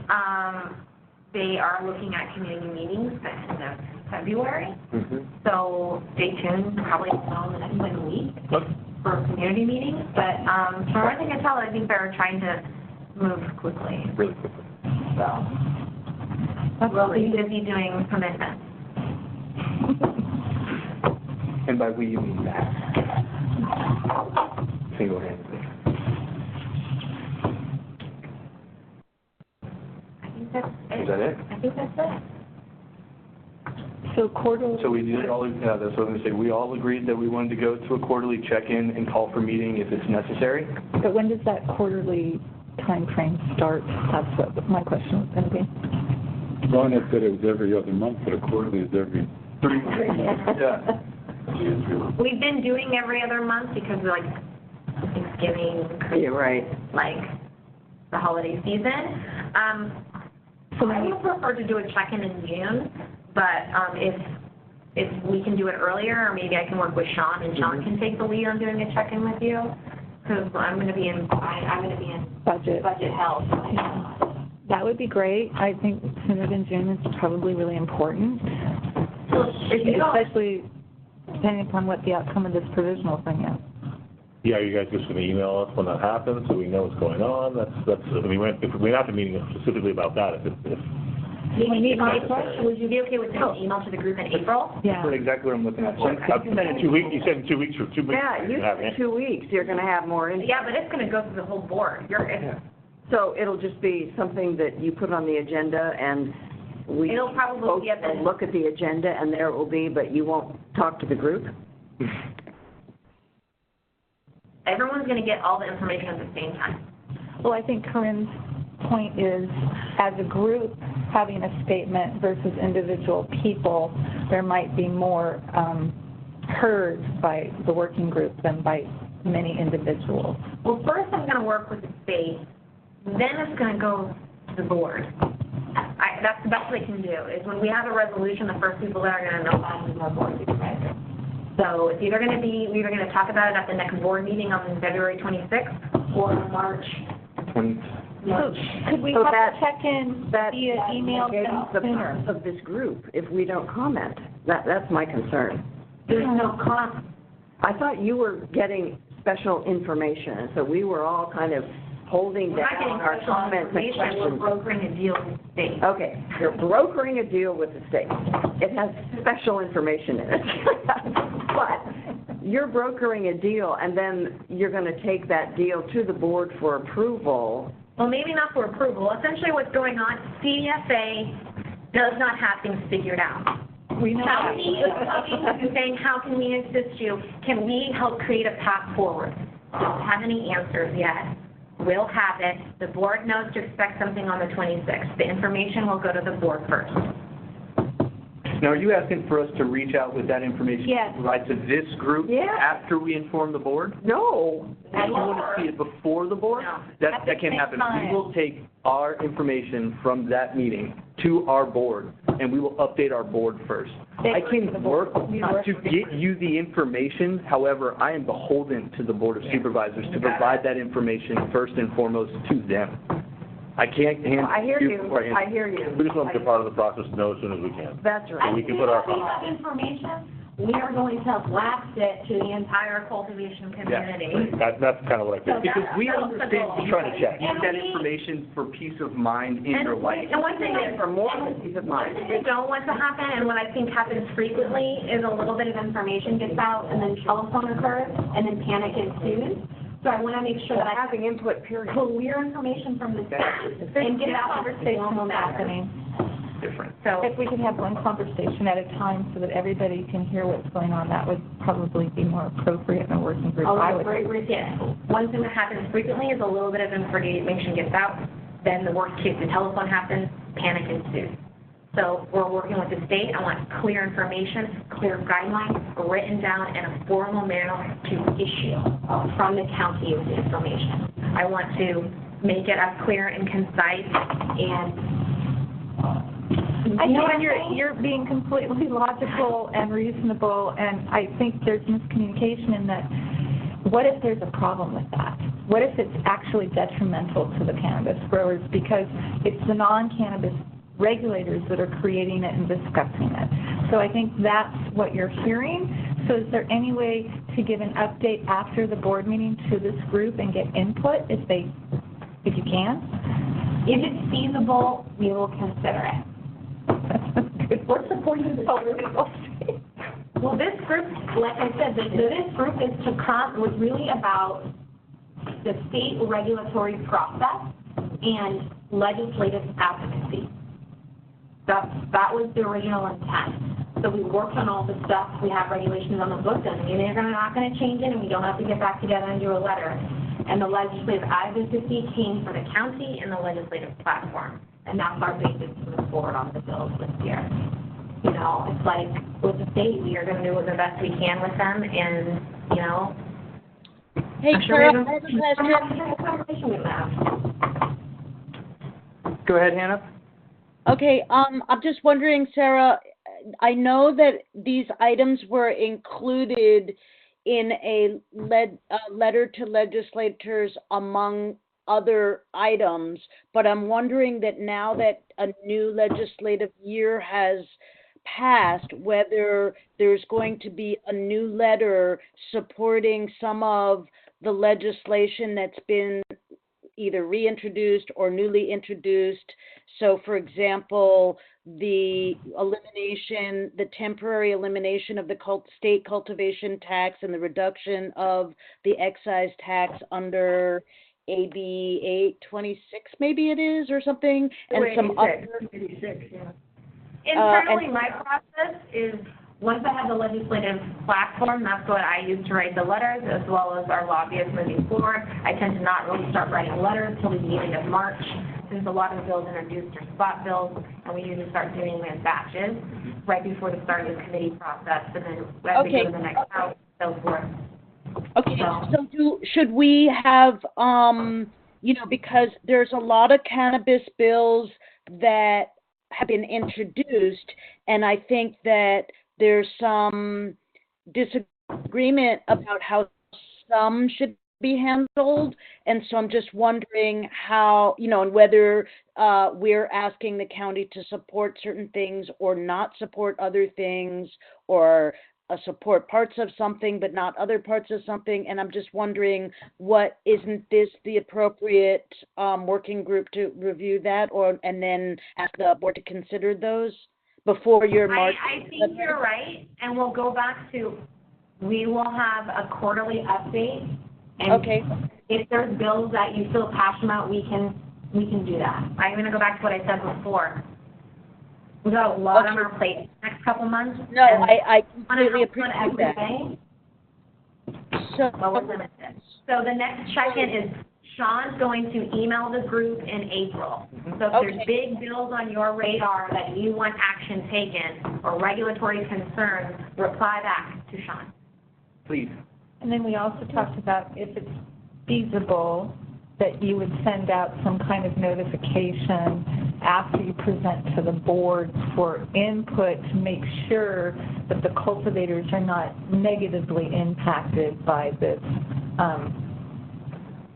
They are looking at community meetings at the end of February. Mm-hmm. So stay tuned, probably in the next week Okay. for community meetings. But from what I can tell, I think they're trying to move quickly. Really quickly. So we'll be busy doing commitments. And by we, you mean that. Single-handedly. I think that's it. Is that it? I think that's it. So quarterly. So we did all, that's what I'm going to say. We all agreed that we wanted to go to a quarterly check-in and call for meeting if it's necessary. But when does that quarterly time frame start? That's what my question was going to be. Ron had said it was every other month, but a quarterly is every 3 weeks. Yeah. We've been doing every other month because like Thanksgiving, You're right. like the holiday season. So I would prefer to do a check-in in June, but if we can do it earlier, or maybe I can work with Sean and Sean can take the lead on doing a check-in with you, because I'm going to be in Budget hell. That would be great. I think sooner than June is probably really important, especially depending upon what the outcome of this provisional thing is. Yeah, are you guys just going to email us when that happens so we know what's going on? That's. I mean, we're not meeting specifically about that if Would you be okay with sending an email to the group in April? Yeah. That's exactly what I'm looking at. So in 2 weeks. You said in 2 weeks or 2 weeks. Yeah, you said 2 weeks, you're going to have more info. Yeah, but it's going to go through the whole board. So it'll just be something that you put on the agenda and we It'll probably be at the- will look at the agenda and there it will be, but you won't talk to the group? Everyone's going to get all the information at the same time. Well, I think Corinne's point is, as a group, having a statement versus individual people, there might be more heard by the working group than by many individuals. Well, first I'm going to work with the state, then it's going to go to the board. That's the best we can do, is when we have a resolution, the first people that are going to know about it is our board supervisor. So it's either going to talk about it at the next board meeting on February 26th or March 20. So could we So have that- a check-in via email the sooner? part of this group if we don't comment. That's my concern. there's no cost. I thought you were getting special information, and so we were all kind of holding We're not down getting our special comments and information, we're questions. brokering a deal with the state. Okay, you're brokering a deal with the state. It has special information in it. But you're brokering a deal, and then you're going to take that deal to the board for approval. Well, maybe not for approval. Essentially what's going on, CDFA does not have things figured out. We know that. County is coming and saying, how can we assist you? Can we help create a path forward? Don't have any answers yet. We'll have it. The board knows to expect something on the 26th. The information will go to the board first. Now, are you asking for us to reach out with that information? Yes. Right to this group? Yes. After we inform the board? No. You want to see it before the board? No. That can't happen. time. We will take our information from that meeting to our board, and we will update our board first. I can work to get you the information. However, I am beholden to the Board of Supervisors to provide that information first and foremost to them. I can't hand I hear it to you. before I hand it. I hear you. We just want to be part of the process to know as soon as we can. That's So right. we can put our. I have information, we are going to blast it to the entire cultivation community. That's kind of what I So think. Because we that's understand the goal. you Trying to check. need that information for peace of mind in your life. And one thing For more than peace of mind. I don't want to happen, and what I think happens frequently, is a little bit of information gets out, and then telephone occurs, and then panic ensues. So I want to make sure that I have Having input, period. clear information from the state, and get it out to the Conversation happening. Different. So, If we could have one conversation at a time so that everybody can hear what's going on, that would probably be more appropriate in a working group. I would think. one thing that happens frequently is a little bit of information gets out, then the worst case, the telephone happens, panic ensues. So we're working with the state. I want clear information, clear guidelines, written down in a formal manner to issue from the county of the information. I want to make it as clear and concise and, I know, and you're being completely logical and reasonable, and I think there's miscommunication in that, what if there's a problem with that? What if it's actually detrimental to the cannabis growers because it's the non-cannabis regulators that are creating it and discussing it? So I think that's what you're hearing. So is there any way to give an update after the board meeting to this group and get input if you can? if it's feasible, we will consider it. Good. We're supporting the Well, this group, like I said, this group is was really about the state regulatory process and legislative advocacy. That was the original intent. So we worked on all the stuff. We have regulations on the books, and they're not going to change it, and we don't have to get back together and do a letter. And the legislative advocacy came from the county and the legislative platform, and that's our basis to move forward on the bills this year. You know, it's like with the state, we are going to do the best we can with them, and, you know. Hey, Sarah, I have a question. Go ahead, Hannah. Okay, I'm just wondering, Sarah, I know that these items were included in a letter to legislators among other items, but I'm wondering that now that a new legislative year has passed, whether there's going to be a new letter supporting some of the legislation that's been either reintroduced or newly introduced. So, for example, the temporary elimination of the state cultivation tax and the reduction of the excise tax under AB 826, maybe it is, or something, and some other. 86, yeah. Internally, my process is, once I have the legislative platform, that's what I use to write the letters, as well as our lobbyists moving forward. I tend to not really start writing letters until the beginning of March, since a lot of the bills introduced are spot bills, and we usually start doing them in batches right before the start of the committee process, and then as we go to the next house, so forth. Okay, so should we have, because there's a lot of cannabis bills that have been introduced, and I think that there's some disagreement about how some should be handled, and so I'm just wondering how, and whether we're asking the county to support certain things or not support other things, or support parts of something but not other parts of something, and I'm just wondering, isn't this the appropriate working group to review that, and then ask the board to consider those before your March? I think you're right, and we'll go back to, we will have a quarterly update, and okay. If there's bills that you feel passionate about, we can do that. I'm going to go back to what I said before. We got a lot on our plate next couple months. No, I completely appreciate that. But we're limited. So the next check-in is Sean's going to email the group in April. So if there's big bills on your radar that you want action taken or regulatory concerns, reply back to Sean. Please. And then we also talked about if it's feasible, that you would send out some kind of notification after you present to the board for input to make sure that the cultivators are not negatively impacted by this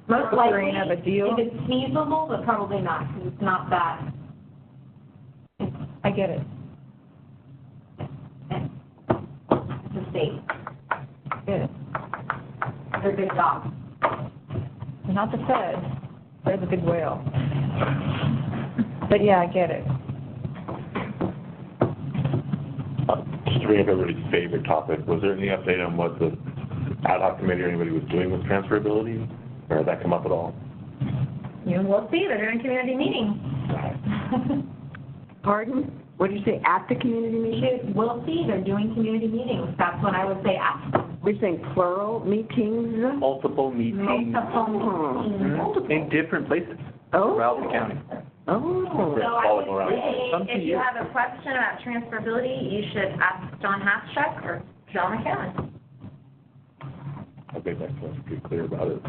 most likely of a deal. If it's feasible, but probably not, because it's not that. I get it. big dog. They're not the Fed, they're the big whale. But yeah, I get it. Just to bring up everybody's favorite topic, was there any update on what the ad hoc committee or anybody was doing with transferability? Or did that come up at all? We'll see, they're doing community meetings. Pardon? What did you say, at the community meeting? We'll see, they're doing community meetings, that's what I would say at. We're saying plural meetings? Multiple meetings in different places throughout the county. Oh. So I would say, if you have a question about transferability, you should ask John Haschuk or John McCallan. I think that's pretty clear about it.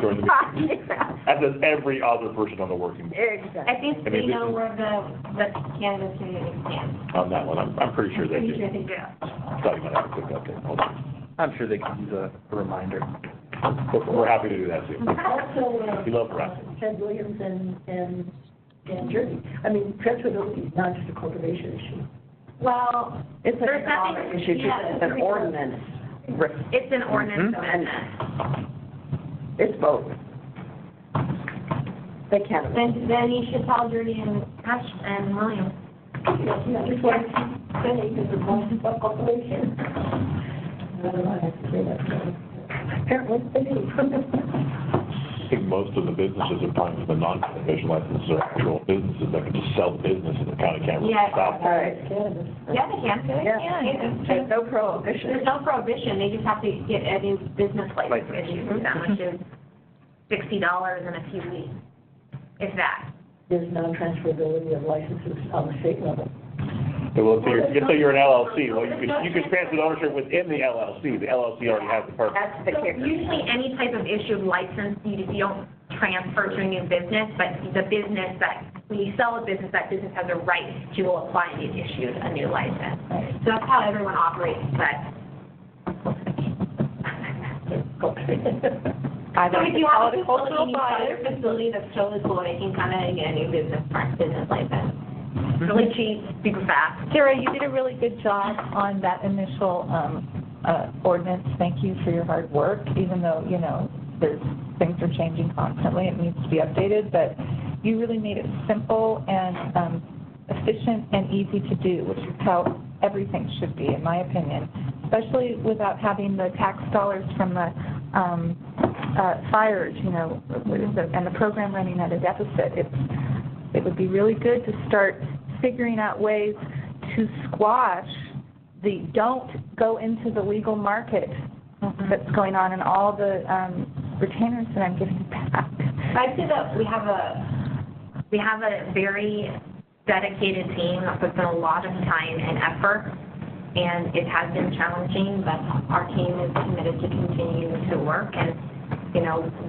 During the meeting. As does every other person on the working board. Exactly. I think they know where the cannabis community stands. On that one, I'm pretty sure they do. Yeah. Thought you might have a quick update. Hold on. I'm sure they can use a reminder. We're happy to do that too. Also, We love harassing. Ted Williams and Jersey. I mean, transferability is not just a cultivation issue. Well, It's an there's economic nothing, issue, it's an ordinance. it's an ordinance amendment. It's both. They can't. Then you should tell Judy and Hush and Williams. Yeah, just like saying because it's most of cultivation. I don't know, I have to say that. Apparently, they do. I think most of the businesses applying for the non-cultivation licenses are actual businesses that can just sell the business and the county can't really Yeah. stop. All right, cannabis. Yeah, they can. There's no prohibition. There's no prohibition, they just have to get a new business license issued to them, which is $60 in a few weeks, if that. There's non-transferability of licenses on the state level. Well, if you're an LLC, well, you could transfer the ownership within the LLC. The LLC already has the purpose. That's the So kicker. usually any type of issued license, you don't transfer to a new business, but the business when you sell a business, that business has a right to apply and get issued a new license. So that's how everyone operates, but. So if you have a facility, a facility that's totally cool, they can come in and get a new business license. Really cheap, super fast. Sarah, you did a really good job on that initial ordinance. Thank you for your hard work, even though, things are changing constantly. It needs to be updated, but you really made it simple and efficient and easy to do, which is how everything should be, in my opinion, especially without having the tax dollars from the fires, and the program running at a deficit. It would be really good to start figuring out ways to squash the don't go into the legal market that's going on and all the retainers that I'm giving back. I'd say that we have a very dedicated team that puts in a lot of time and effort, and it has been challenging, but our team is committed to continue to work, and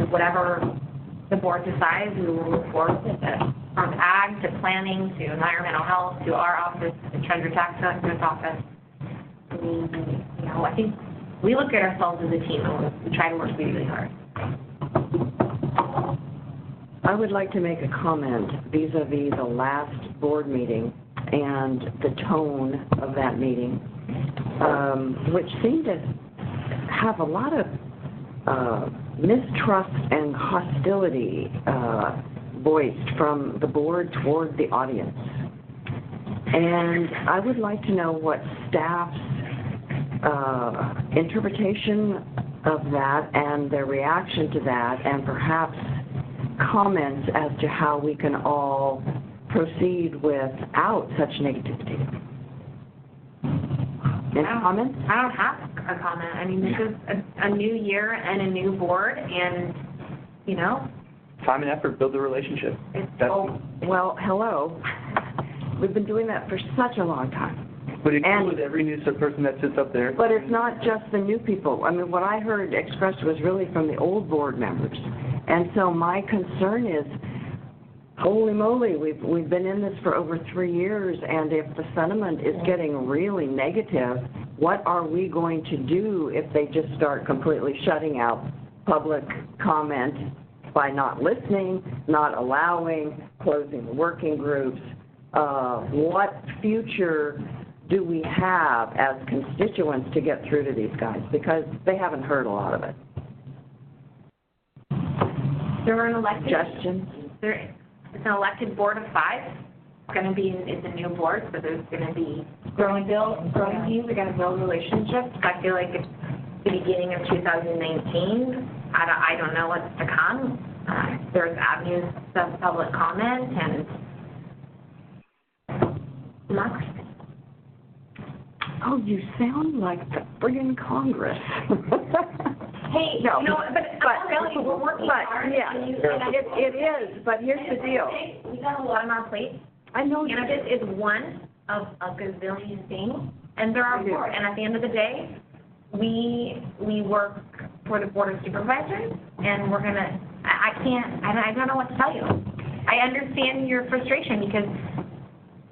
whatever the board decides, we will move forward with it. From ag to planning to environmental health to our office, the Treasury Tax Collector's office. I think we look at ourselves as a team and we try to work really hard. I would like to make a comment vis-a-vis the last board meeting and the tone of that meeting, which seemed to have a lot of mistrust and hostility voiced from the board toward the audience. And I would like to know what staff's interpretation of that and their reaction to that, and perhaps comments as to how we can all proceed without such negativity. Any comments? I don't have a comment. I mean, this is a new year and a new board, and, Time and effort, build the relationship. Well, hello. We've been doing that for such a long time. But it goes with every new person that sits up there. But it's not just the new people. I mean, what I heard expressed was really from the old board members. And so my concern is, holy moly, we've been in this for over 3 years, and if the sentiment is getting really negative, what are we going to do if they just start completely shutting out public comment by not listening, not allowing, closing the working groups? What future do we have as constituents to get through to these guys? Because they haven't heard a lot of it. There are an elected, suggestions? it's an elected board of 5. It's a new board, so there's gonna be growing teams, we're gonna build relationships. I feel like it's the beginning of 2019. I don't know what's to come. There's avenues of public comment and democracy. Oh, you sound like the friggin' Congress. Hey, No, but really, we're working hard. Yeah, it is, but here's the deal. We got a lot on our plate. I know you Cannabis is one of a gazillion things, and there are more. And at the end of the day, we work for the Board of Supervisors, and we're gonna. I don't know what to tell you. I understand your frustration because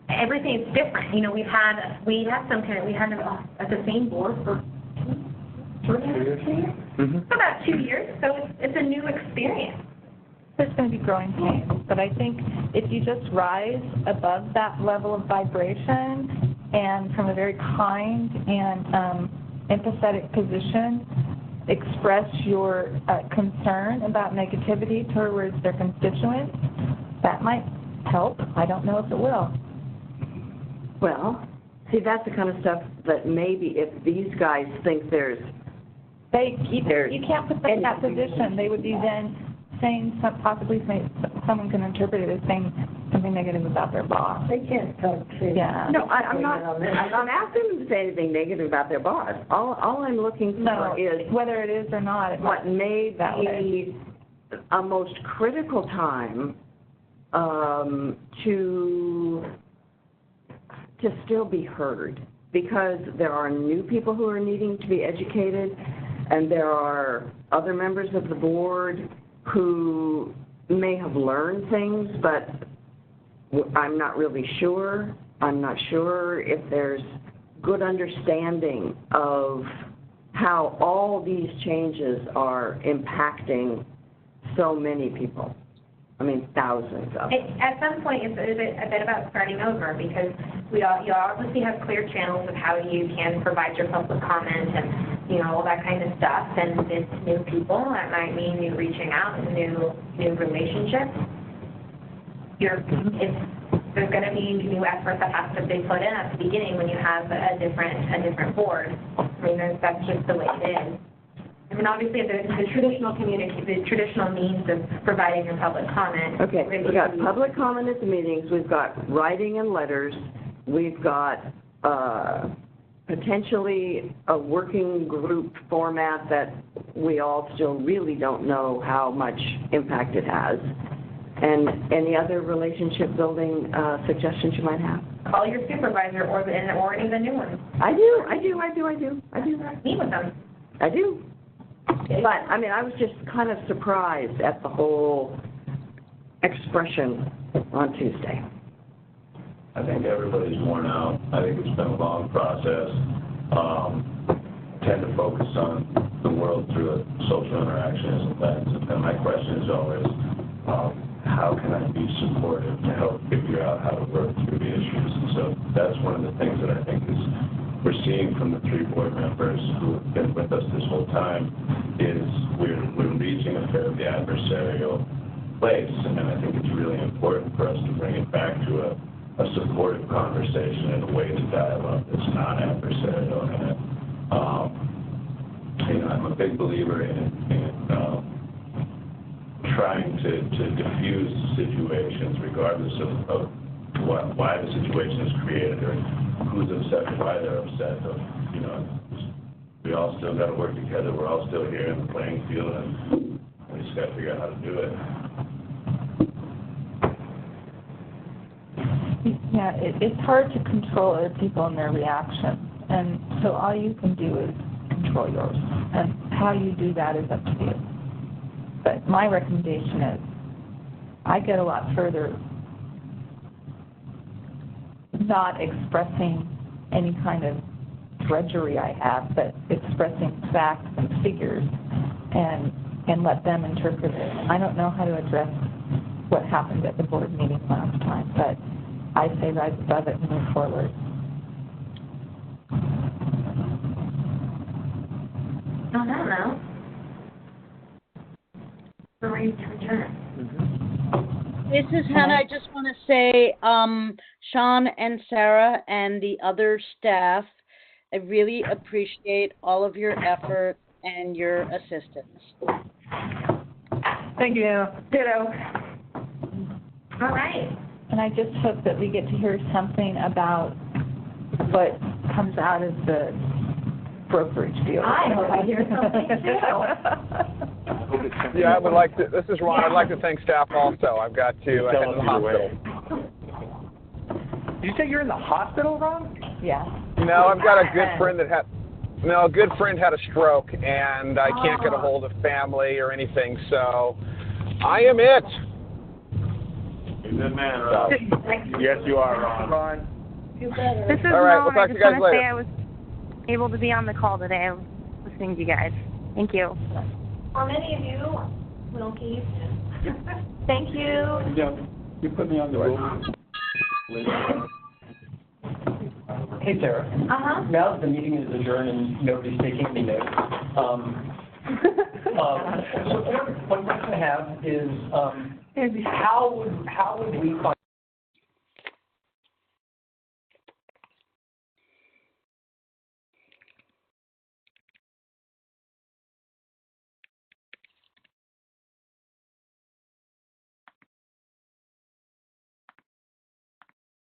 everything is different. You know, we had at the same board for 2 years. Mm-hmm. About 2 years, so it's a new experience. There's going to be growing pains, but I think if you just rise above that level of vibration and from a very kind and empathetic position, express your concern about negativity towards their constituents, that might help. I don't know if it will. Well, see, that's the kind of stuff that maybe if these guys think you can't put them in that position. They would be then saying someone can interpret it as saying something negative about their boss. They can't tell the Yeah. No, I'm not asking them to say anything negative about their boss. All I'm looking for is whether it is or not. What may be a most critical time to still be heard, because there are new people who are needing to be educated, and there are other members of the board who may have learned things, but I'm not really sure. I'm not sure if there's good understanding of how all these changes are impacting so many people. I mean, thousands of them. At some point, it's a bit about starting over, because you obviously have clear channels of how you can provide your public comment and, all that kind of stuff. And it's new people. That might mean you reaching out to new relationships. There's going to be new effort that has to be put in at the beginning when you have a different board. I mean, that's just the way it is. I mean, obviously, the traditional means of providing your public comment. Okay, we've got public comment at the meetings, we've got writing and letters, we've got potentially a working group format that we all still really don't know how much impact it has. And any other relationship building suggestions you might have? Call your supervisor or any of the new ones. I do. Meet with them. I do. But, I mean, I was just kind of surprised at the whole expression on Tuesday. I think everybody's worn out. I think it's been a long process. Tend to focus on the world through social interactions and things. And my question is always, how can I be supportive to help figure out how to work through the issues? And so that's one of the things that I think we're seeing from the 3 board members who have been with us this whole time is we're reaching a fairly adversarial place. And I think it's really important for us to bring it back to a supportive conversation and a way to dialogue that's not adversarial. And I'm a big believer in trying to diffuse situations regardless of why the situation is created or who's upset and why they're upset. We all still got to work together. We're all still here in the playing field, and we just got to figure out how to do it. Yeah, it's hard to control other people and their reactions, and so all you can do is control yours, and how you do that is up to you. But my recommendation is, I get a lot further not expressing any kind of drudgery I have, but expressing facts and figures and let them interpret it. I don't know how to address what happened at the board meeting last time, but I say rise above it and move forward. I don't know. we're ready to return. This is Hannah. I just want to say, Sean and Sarah and the other staff, I really appreciate all of your effort and your assistance. Thank you. Ditto. All right. And I just hope that we get to hear something about what comes out of the brokerage deal. I hope I hear something too. Yeah, I would like to, this is Ron, I'd like to thank staff also. I've got to head to the hospital. Did you say you're in the hospital, Ron? Yeah. No, I've got a good friend that had, no, a good friend had a stroke, and I can't get a hold of family or anything, so I am it. You're a good man, Ron. Yes, you are, Ron. You better. This is All right, Mo, we'll talk and to I you just guys want to say later. I was able to be on the call today. I was listening to you guys. Thank you. For many of you, Wilkie. Thank you. Yeah, you put me on the road. Hey, Sarah. Uh-huh. Now that the meeting is adjourned and nobody's taking any notes, one question I have is, how would we find